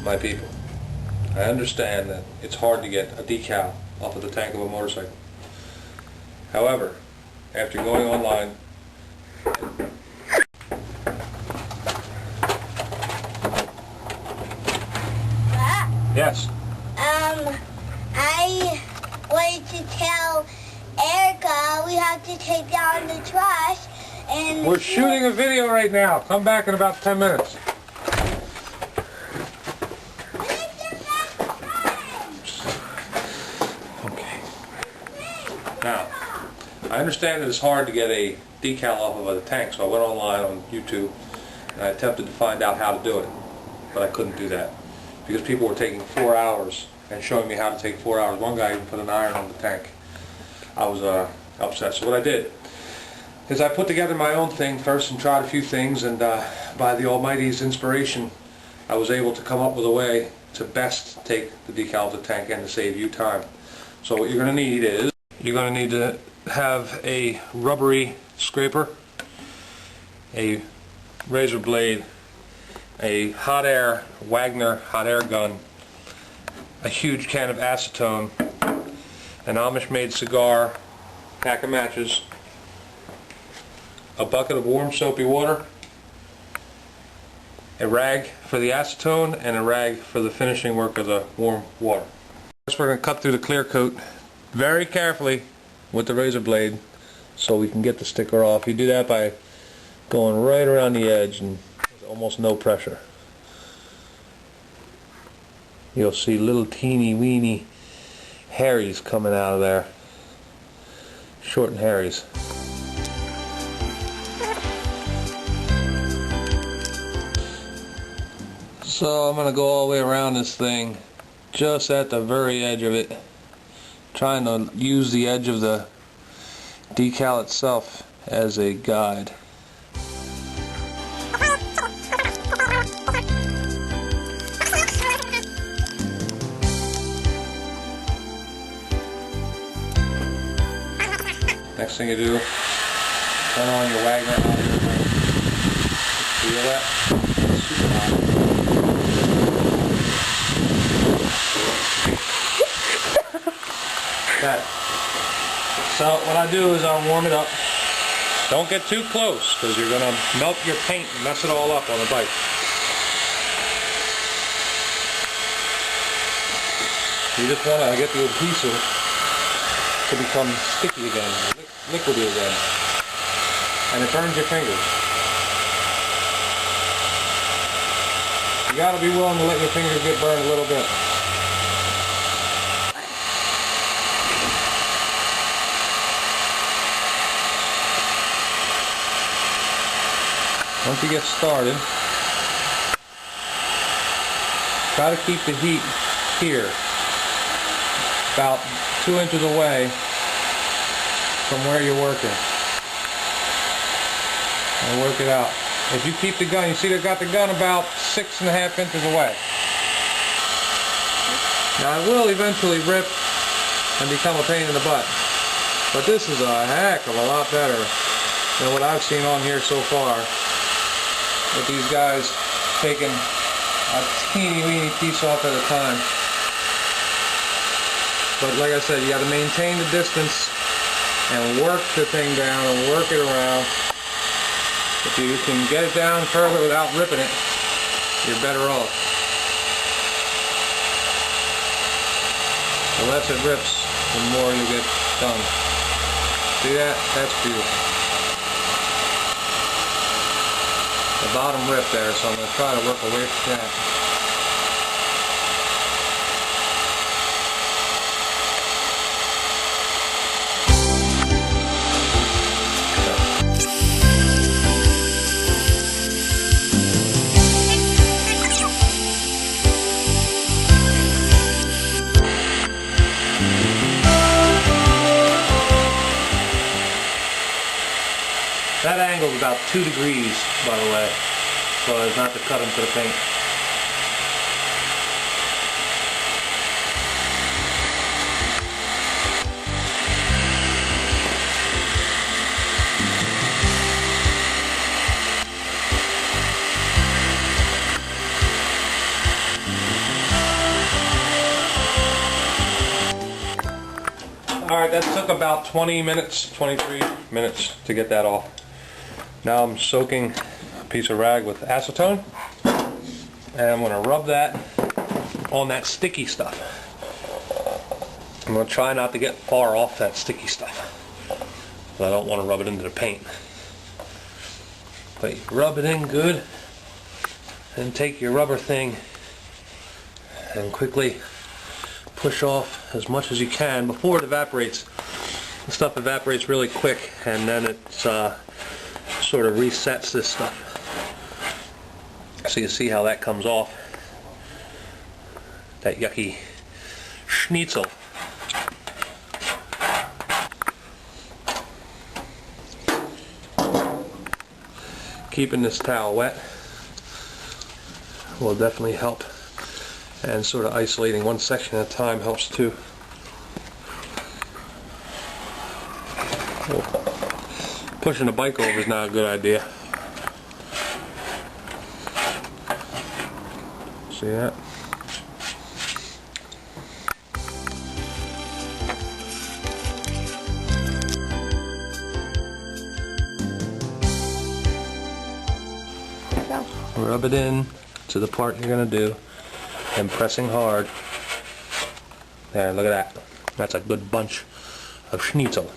my people. I understand that it's hard to get a decal off of the tank of a motorcycle. However, after going online, yes. I wanted to tell Erica we have to take down the trash and... We're shooting a video right now. Come back in about 10 minutes. Okay. Now, I understand that it's hard to get a decal off of a tank, so I went online on YouTube and I attempted to find out how to do it, but I couldn't do that because people were taking 4 hours and showing me how to take 4 hours. One guy even put an iron on the tank. I was upset. So what I did is I put together my own thing first and tried a few things, and by the Almighty's inspiration, I was able to come up with a way to best take the decal off the tank and to save you time. So what you're going to need is, you're going to need to have a rubbery scraper, a razor blade, a hot air Wagner hot air gun, a huge can of acetone, an Amish made cigar, pack of matches, a bucket of warm soapy water, a rag for the acetone, and a rag for the finishing work of the warm water. First we're going to cut through the clear coat very carefully with the razor blade so we can get the sticker off. You do that by going right around the edge and with almost no pressure. You'll see little teeny weeny hairies coming out of there. Short and hairies. So I'm going to go all the way around this thing, just at the very edge of it, trying to use the edge of the decal itself as a guide. Next thing you do, turn on your Wagner hot air gun. Feel that? It's super hot. That. So what I do is I'll warm it up. Don't get too close because you're going to melt your paint and mess it all up on the bike. You just want to get the adhesive to become sticky again, liquidy again, and it burns your fingers. You gotta be willing to let your fingers get burned a little bit. Once you get started, try to keep the heat here, about 2 inches away from where you're working, and work it out. If you keep the gun, you see they've got the gun about 6.5 inches away. Now it will eventually rip and become a pain in the butt, but this is a heck of a lot better than what I've seen on here so far, with these guys taking a teeny weeny piece off at a time. But like I said, you got to maintain the distance and work the thing down and work it around. If you can get it down further without ripping it, you're better off. The less it rips, the more you get done. See that? That's beautiful. The bottom rip there, so I'm going to try to work away from that. That angle is about 2 degrees, by the way, so as not to cut into the paint. about 20 minutes, 23 minutes to get that off. Now I'm soaking a piece of rag with acetone, and I'm going to rub that on that sticky stuff. I'm going to try not to get far off that sticky stuff, but I don't want to rub it into the paint. But you rub it in good, and take your rubber thing and quickly push off as much as you can before it evaporates. The stuff evaporates really quick, and then it sort of resets this stuff. So you see how that comes off. That yucky schnitzel. Keeping this towel wet will definitely help, and sort of isolating one section at a time helps too. Pushing the bike over is not a good idea. See that? Rub it in to the part you're going to do, and pressing hard. There, look at that. That's a good bunch of schnitzel.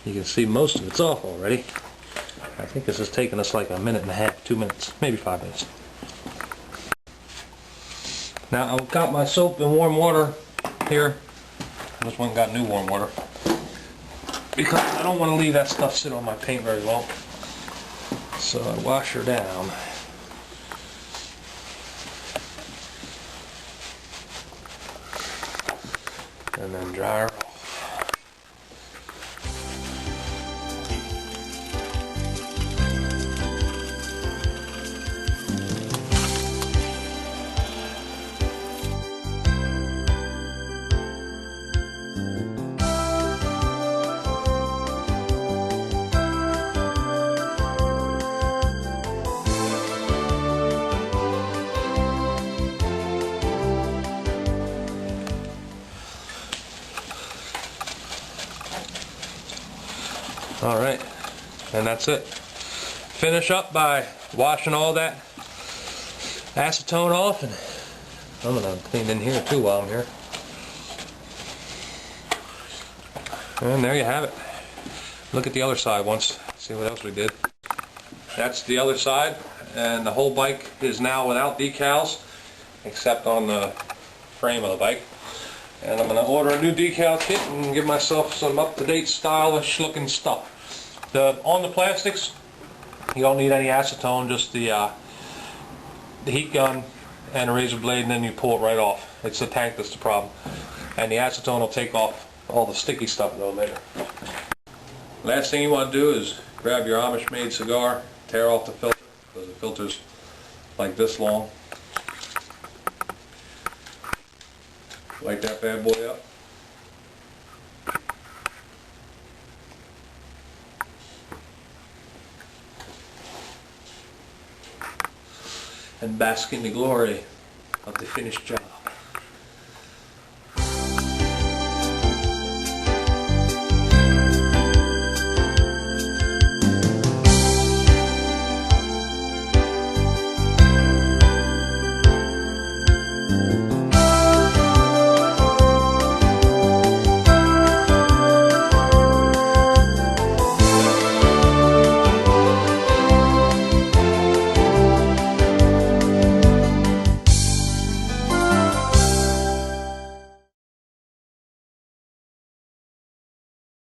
You can see most of it's off already. I think this has taken us like a minute and a half, 2 minutes, maybe 5 minutes. Now I've got my soap in warm water here. I just went and got new warm water, because I don't want to leave that stuff sit on my paint very long. So I wash her down. And then dry her off. Alright, and that's it. Finish up by washing all that acetone off, and I'm going to clean in here too while I'm here. And there you have it. Look at the other side once, see what else we did. That's the other side, and the whole bike is now without decals, except on the frame of the bike. And I'm going to order a new decal kit and give myself some up-to-date stylish looking stuff. On the plastics, you don't need any acetone, just the heat gun and a razor blade, and then you pull it right off. It's the tank that's the problem. And the acetone will take off all the sticky stuff though later. Last thing you want to do is grab your Amish made cigar, tear off the filter, because the filter's like this long. Light that bad boy up. And bask in the glory of the finished job.